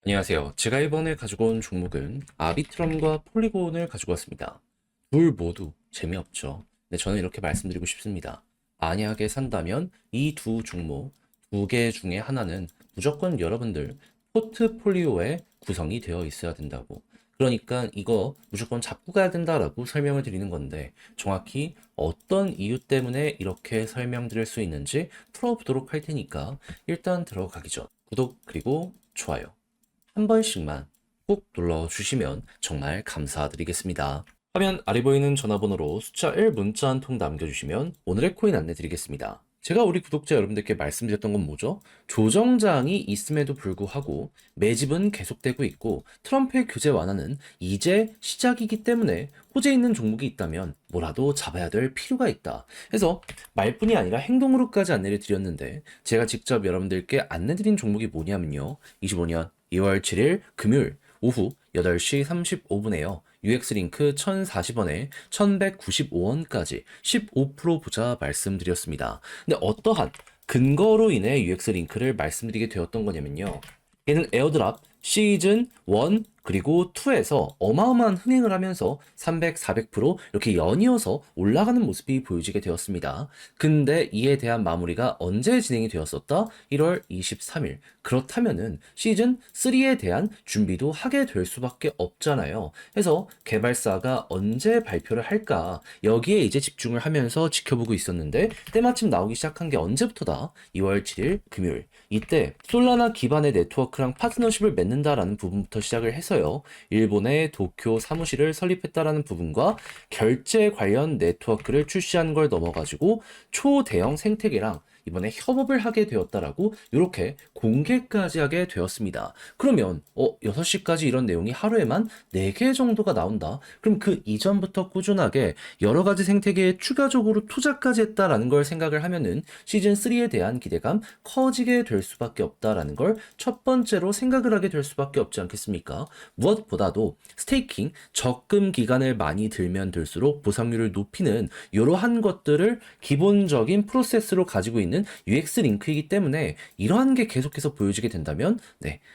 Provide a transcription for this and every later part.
안녕하세요. 제가 이번에 가지고 온 종목은 아비트럼과 폴리곤을 가지고 왔습니다. 둘 모두 재미없죠. 근데 저는 이렇게 말씀드리고 싶습니다. 만약에 산다면 이 두 종목, 두 개 중에 하나는 무조건 여러분들 포트폴리오에 구성이 되어 있어야 된다고. 그러니까 이거 무조건 잡고 가야 된다라고 설명을 드리는 건데 정확히 어떤 이유 때문에 이렇게 설명드릴 수 있는지 풀어보도록 할 테니까 일단 들어가기 전 구독 그리고 좋아요. 한 번씩만 꼭 눌러주시면 정말 감사드리겠습니다. 화면 아래 보이는 전화번호로 숫자 1 문자 한 통 남겨주시면 오늘의 코인 안내 드리겠습니다. 제가 우리 구독자 여러분들께 말씀드렸던 건 뭐죠? 조정장이 있음에도 불구하고 매집은 계속되고 있고 트럼프의 규제 완화는 이제 시작이기 때문에 호재 있는 종목이 있다면 뭐라도 잡아야 될 필요가 있다. 그래서 말뿐이 아니라 행동으로까지 안내를 드렸는데 제가 직접 여러분들께 안내드린 종목이 뭐냐면요. 25년 2월 7일 금요일 오후 8시 35분에요. UX링크 1040원에 1195원까지 15% 보자 말씀드렸습니다. 근데 어떠한 근거로 인해 UX링크를 말씀드리게 되었던 거냐면요. 얘는 에어드랍 시즌 1 그리고 2에서 어마어마한 흥행을 하면서 300, 400% 이렇게 연이어서 올라가는 모습이 보여지게 되었습니다. 근데 이에 대한 마무리가 언제 진행이 되었었다? 1월 23일. 그렇다면은 시즌 3에 대한 준비도 하게 될 수밖에 없잖아요. 그래서 개발사가 언제 발표를 할까? 여기에 이제 집중을 하면서 지켜보고 있었는데 때마침 나오기 시작한 게 언제부터다? 2월 7일 금요일. 이때 솔라나 기반의 네트워크랑 파트너십을 맺는다라는 부분부터 시작을 해서요. 일본의 도쿄 사무실을 설립했다라는 부분과 결제 관련 네트워크를 출시한 걸 넘어가지고 초대형 생태계랑 이번에 협업을 하게 되었다라고 이렇게 공개까지 하게 되었습니다. 그러면 6시까지 이런 내용이 하루에만 4개 정도가 나온다. 그럼 그 이전부터 꾸준하게 여러 가지 생태계에 추가적으로 투자까지 했다라는 걸 생각을 하면은 시즌 3에 대한 기대감 커지게 될 수밖에 없다라는 걸 첫 번째로 생각을 하게 될 수밖에 없지 않겠습니까? 무엇보다도 스테이킹 적금 기간을 많이 들면 들수록 보상률을 높이는 이러한 것들을 기본적인 프로세스로 가지고 있는 UX 링크이기 때문에 이러한 게 계속해서 보여지게 된다면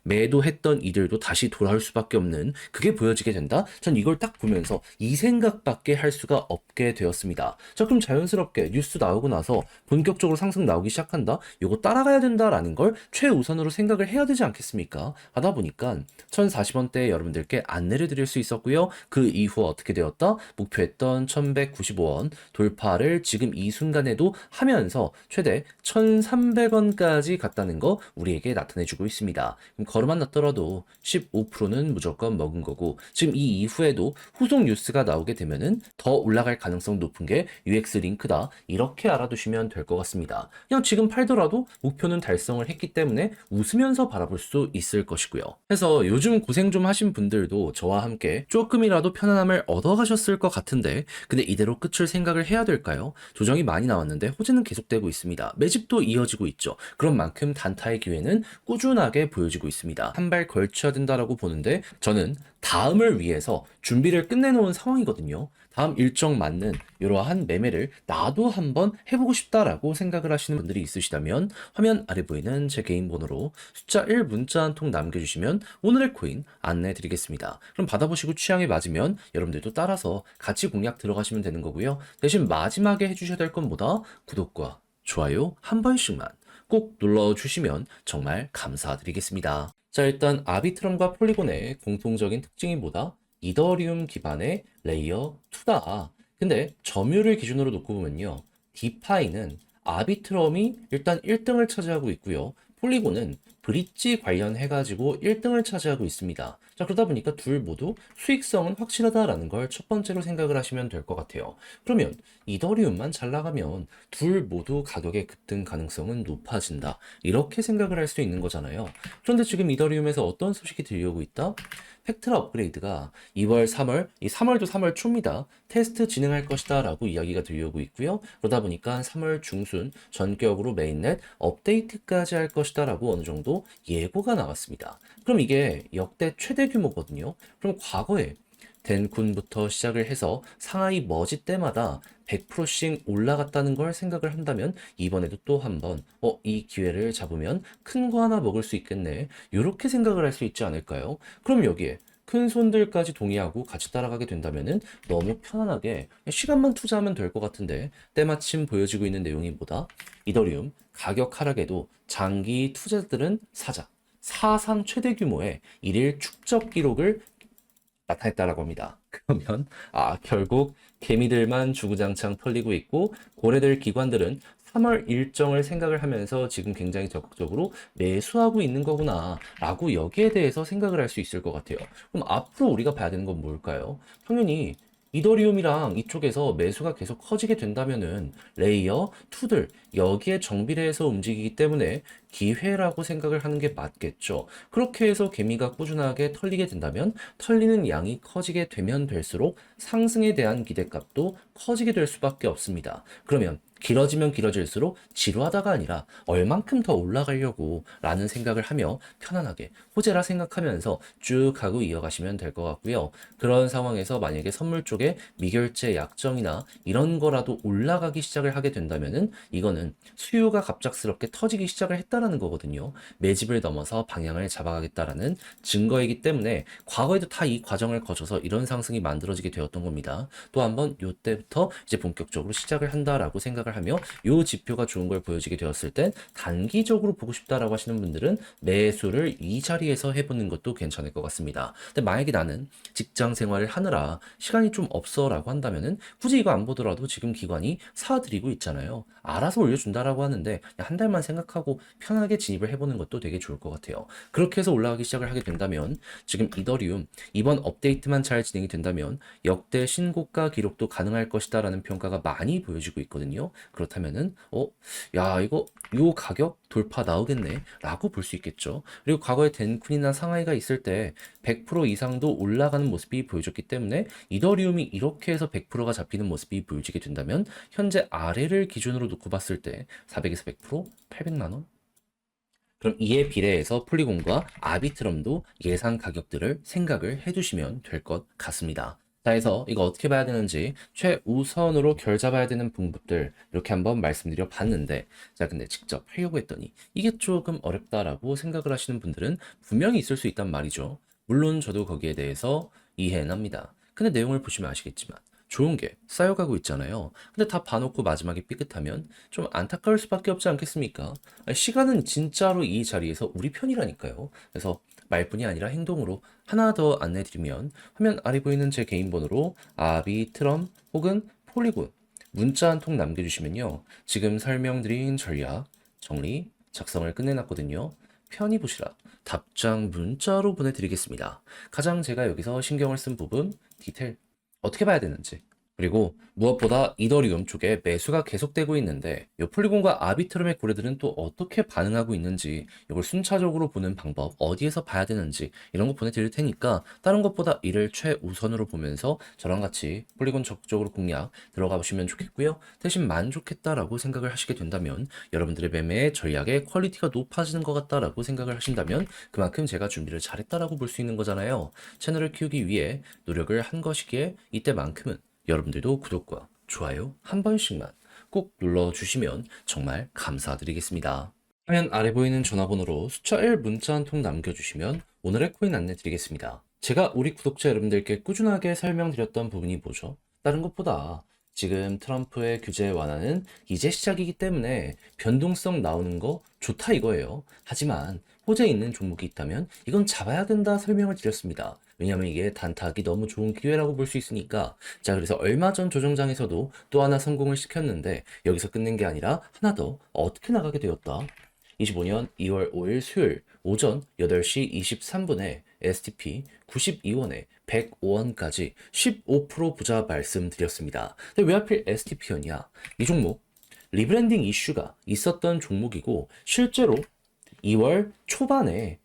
매도했던 이들도 다시 돌아올 수밖에 없는 그게 보여지게 된다. 전 이걸 딱 보면서 이 생각밖에 할 수가 없게 되었습니다. 자, 그럼 자연스럽게 뉴스 나오고 나서 본격적으로 상승 나오기 시작한다. 요거 따라가야 된다라는 걸 최우선으로 생각을 해야 되지 않겠습니까? 하다 보니까 1040원대에 여러분들께 안내를 드릴 수 있었고요. 그 이후 어떻게 되었다? 목표했던 1195원 돌파를 지금 이 순간에도 하면서 최대 1300원까지 갔다는 거 우리에게 나타내주고 있습니다. 그럼 걸음만 났더라도 15%는 무조건 먹은 거고 지금 이 이후에도 후속 뉴스가 나오게 되면은 더 올라갈 가능성 높은 게 UX 링크다. 이렇게 알아두시면 될 것 같습니다. 그냥 지금 팔더라도 목표는 달성을 했기 때문에 웃으면서 바라볼 수 있을 것이고요. 그래서 요즘 고생 좀 하신 분들도 저와 함께 조금이라도 편안함을 얻어가셨을 것 같은데 근데 이대로 끝을 생각을 해야 될까요? 조정이 많이 나왔는데 호재는 계속되고 있습니다. 매집도 이어지고 있죠. 그런 만큼 단타의 기회는 꾸준하게 보여지고 있습니다. 한 발 걸쳐야 된다라고 보는데 저는 다음을 위해서 준비를 끝내놓은 상황이거든요. 다음 일정 맞는 이러한 매매를 나도 한번 해보고 싶다라고 생각을 하시는 분들이 있으시다면 화면 아래 보이는 제 개인 번호로 숫자 1 문자 한 통 남겨주시면 오늘의 코인 안내 드리겠습니다. 그럼 받아보시고 취향에 맞으면 여러분들도 따라서 같이 공략 들어가시면 되는 거고요. 대신 마지막에 해주셔야 될 건 뭐다? 구독과 좋아요 한 번씩만 꼭 눌러주시면 정말 감사드리겠습니다. 자, 일단 아비트럼과 폴리곤의 공통적인 특징이 뭐다? 이더리움 기반의 레이어 2다. 근데 점유율을 기준으로 놓고 보면요. 디파이는 아비트럼이 일단 1등을 차지하고 있고요. 폴리곤은 브릿지 관련해가지고 1등을 차지하고 있습니다. 자, 그러다 보니까 둘 모두 수익성은 확실하다라는 걸 첫 번째로 생각을 하시면 될 것 같아요. 그러면 이더리움만 잘 나가면 둘 모두 가격의 급등 가능성은 높아진다. 이렇게 생각을 할 수 있는 거잖아요. 그런데 지금 이더리움에서 어떤 소식이 들려오고 있다? 팩트라 업그레이드가 2월, 3월, 이 3월도 3월 초입니다. 테스트 진행할 것이다 라고 이야기가 들려오고 있고요. 그러다 보니까 3월 중순 전격으로 메인넷 업데이트까지 할 것이다 라고 어느 정도 예고가 나왔습니다. 그럼 이게 역대 최대 규모거든요. 그럼 과거에 덴쿤부터 시작을 해서 상하이 머지 때마다 100%씩 올라갔다는 걸 생각을 한다면 이번에도 또 한번 이 기회를 잡으면 큰 거 하나 먹을 수 있겠네. 이렇게 생각을 할 수 있지 않을까요? 그럼 여기에 큰 손들까지 동의하고 같이 따라가게 된다면은 너무 편안하게 시간만 투자하면 될 것 같은데 때마침 보여지고 있는 내용이 뭐다? 이더리움 가격 하락에도 장기 투자들은 사자. 사상 최대 규모의 일일 축적 기록을 나타냈다라고 합니다. 그러면 결국 개미들만 주구장창 털리고 있고 고래들 기관들은 3월 일정을 생각을 하면서 지금 굉장히 적극적으로 매수하고 있는 거구나 라고 여기에 대해서 생각을 할 수 있을 것 같아요. 그럼 앞으로 우리가 봐야 되는 건 뭘까요? 당연히 이더리움이랑 이쪽에서 매수가 계속 커지게 된다면은 레이어 2들 여기에 정비례 해서 움직이기 때문에 기회라고 생각을 하는 게 맞겠죠. 그렇게 해서 개미가 꾸준하게 털리게 된다면 털리는 양이 커지게 되면 될수록 상승에 대한 기대값도 커지게 될 수밖에 없습니다. 그러면 길어지면 길어질수록 지루하다가 아니라 얼만큼 더 올라가려고 라는 생각을 하며 편안하게 호재라 생각하면서 쭉 하고 이어가시면 될 것 같고요. 그런 상황에서 만약에 선물 쪽에 미결제 약정이나 이런 거라도 올라가기 시작을 하게 된다면은 이거는 수요가 갑작스럽게 터지기 시작을 했다라는 거거든요. 매집을 넘어서 방향을 잡아가겠다라는 증거이기 때문에 과거에도 다 이 과정을 거쳐서 이런 상승이 만들어지게 되었던 겁니다. 또 한번 이때부터 이제 본격적으로 시작을 한다라고 생각을 하며 이 지표가 좋은 걸 보여지게 되었을 땐 단기적으로 보고 싶다라고 하시는 분들은 매수를 이 자리에서 해보는 것도 괜찮을 것 같습니다. 근데 만약에 나는 직장 생활을 하느라 시간이 좀 없어라고 한다면은 굳이 이거 안 보더라도 지금 기관이 사드리고 있잖아요. 알아서 올려준다라고 하는데 한 달만 생각하고 편하게 진입을 해보는 것도 되게 좋을 것 같아요. 그렇게 해서 올라가기 시작을 하게 된다면 지금 이더리움 이번 업데이트만 잘 진행이 된다면 역대 신고가 기록도 가능할 것이다라는 평가가 많이 보여지고 있거든요. 그렇다면은 야 이거 요 가격 돌파 나오겠네 라고 볼 수 있겠죠. 그리고 과거에 덴쿤이나 상하이가 있을 때 100% 이상도 올라가는 모습이 보여졌기 때문에 이더리움이 이렇게 해서 100%가 잡히는 모습이 보여지게 된다면 현재 아래를 기준으로 놓고 봤을 때 400에서 100% 800만 원. 그럼 이에 비례해서 폴리곤과 아비트럼도 예상 가격들을 생각을 해두시면 될 것 같습니다. 자, 해서 이거 어떻게 봐야 되는지 최우선으로 결 잡아야 되는 방법들 이렇게 한번 말씀드려 봤는데, 자, 근데 직접 하려고 했더니 이게 조금 어렵다라고 생각을 하시는 분들은 분명히 있을 수 있단 말이죠. 물론 저도 거기에 대해서 이해는 합니다. 근데 내용을 보시면 아시겠지만 좋은 게 쌓여가고 있잖아요. 근데 다 봐놓고 마지막에 삐끗하면 좀 안타까울 수밖에 없지 않겠습니까? 시간은 진짜로 이 자리에서 우리 편이라니까요. 그래서 말뿐이 아니라 행동으로 하나 더 안내드리면 화면 아래 보이는 제 개인 번호로 아비트럼 혹은 폴리곤 문자 한 통 남겨주시면요. 지금 설명드린 전략 정리 작성을 끝내놨거든요. 편히 보시라 답장 문자로 보내드리겠습니다. 가장 제가 여기서 신경을 쓴 부분 디테일 어떻게 봐야 되는지, 그리고 무엇보다 이더리움 쪽에 매수가 계속되고 있는데 이 폴리곤과 아비트럼의 고래들은 또 어떻게 반응하고 있는지, 이걸 순차적으로 보는 방법, 어디에서 봐야 되는지 이런 거 보내드릴 테니까 다른 것보다 이를 최우선으로 보면서 저랑 같이 폴리곤 적극적으로 공략 들어가 보시면 좋겠고요. 대신 만족했다라고 생각을 하시게 된다면, 여러분들의 매매 전략의 퀄리티가 높아지는 것 같다라고 생각을 하신다면 그만큼 제가 준비를 잘했다라고 볼 수 있는 거잖아요. 채널을 키우기 위해 노력을 한 것이기에 이때만큼은 여러분들도 구독과 좋아요 한 번씩만 꼭 눌러주시면 정말 감사드리겠습니다. 화면 아래 보이는 전화번호로 숫자 1 문자 한 통 남겨주시면 오늘의 코인 안내 드리겠습니다. 제가 우리 구독자 여러분들께 꾸준하게 설명드렸던 부분이 뭐죠? 다른 것보다 지금 트럼프의 규제 완화는 이제 시작이기 때문에 변동성 나오는 거 좋다 이거예요. 하지만 호재 있는 종목이 있다면 이건 잡아야 된다 설명을 드렸습니다. 왜냐면 이게 단타하기 너무 좋은 기회라고 볼 수 있으니까. 자, 그래서 얼마 전 조정장에서도 또 하나 성공을 시켰는데 여기서 끝낸 게 아니라 하나 더 어떻게 나가게 되었다. 25년 2월 5일 수요일 오전 8시 23분에 STP 92원에 105원까지 15% 부자 말씀드렸습니다. 근데 왜 하필 STP였냐? 이 종목 리브랜딩 이슈가 있었던 종목이고 실제로 2월 초반에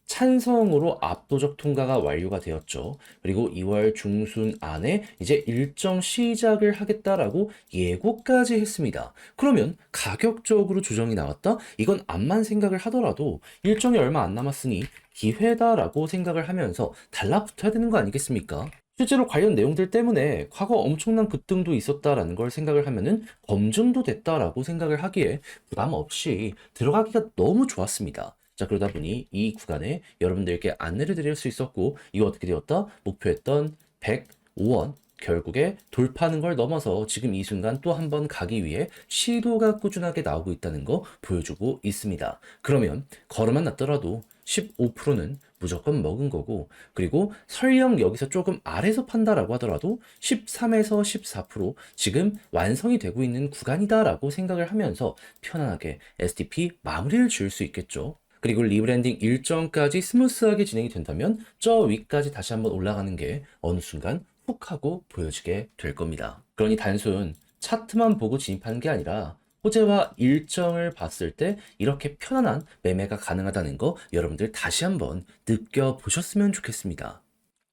찬성으로 압도적 통과가 완료가 되었죠. 그리고 2월 중순 안에 이제 일정 시작을 하겠다라고 예고까지 했습니다. 그러면 가격적으로 조정이 나왔다? 이건 암만 생각을 하더라도 일정이 얼마 안 남았으니 기회다라고 생각을 하면서 달라붙어야 되는 거 아니겠습니까? 실제로 관련 내용들 때문에 과거 엄청난 급등도 있었다라는 걸 생각을 하면은 검증도 됐다라고 생각을 하기에 부담 없이 들어가기가 너무 좋았습니다. 자, 그러다 보니 이 구간에 여러분들께 안내를 드릴 수 있었고, 이거 어떻게 되었다? 목표했던 105원 결국에 돌파하는 걸 넘어서 지금 이 순간 또 한 번 가기 위해 시도가 꾸준하게 나오고 있다는 거 보여주고 있습니다. 그러면 걸음만 났더라도 15%는 무조건 먹은 거고, 그리고 설령 여기서 조금 아래서 판다라고 하더라도 13에서 14% 지금 완성이 되고 있는 구간이다라고 생각을 하면서 편안하게 SDP 마무리를 지을 수 있겠죠. 그리고 리브랜딩 일정까지 스무스하게 진행이 된다면 저 위까지 다시 한번 올라가는 게 어느 순간 훅 하고 보여지게 될 겁니다. 그러니 단순 차트만 보고 진입하는 게 아니라 호재와 일정을 봤을 때 이렇게 편안한 매매가 가능하다는 거 여러분들 다시 한번 느껴보셨으면 좋겠습니다.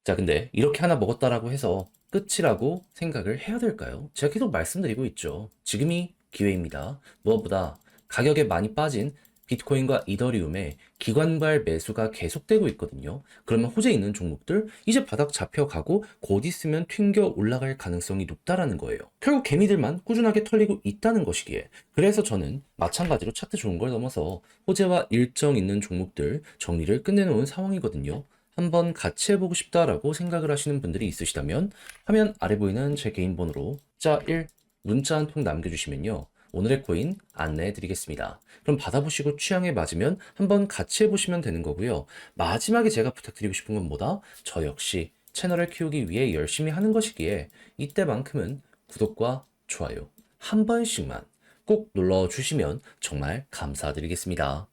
자, 근데 이렇게 하나 먹었다라고 해서 끝이라고 생각을 해야 될까요? 제가 계속 말씀드리고 있죠. 지금이 기회입니다. 무엇보다 가격에 많이 빠진 비트코인과 이더리움의 기관발 매수가 계속되고 있거든요. 그러면 호재 있는 종목들 이제 바닥 잡혀가고 곧 있으면 튕겨 올라갈 가능성이 높다라는 거예요. 결국 개미들만 꾸준하게 털리고 있다는 것이기에, 그래서 저는 마찬가지로 차트 좋은 걸 넘어서 호재와 일정 있는 종목들 정리를 끝내놓은 상황이거든요. 한번 같이 해보고 싶다라고 생각을 하시는 분들이 있으시다면 화면 아래 보이는 제 개인 번호로 자 1 문자 한 통 남겨주시면요, 오늘의 코인 안내해 드리겠습니다. 그럼 받아보시고 취향에 맞으면 한번 같이 해보시면 되는 거고요. 마지막에 제가 부탁드리고 싶은 건 뭐다? 저 역시 채널을 키우기 위해 열심히 하는 것이기에 이때만큼은 구독과 좋아요 한 번씩만 꼭 눌러주시면 정말 감사드리겠습니다.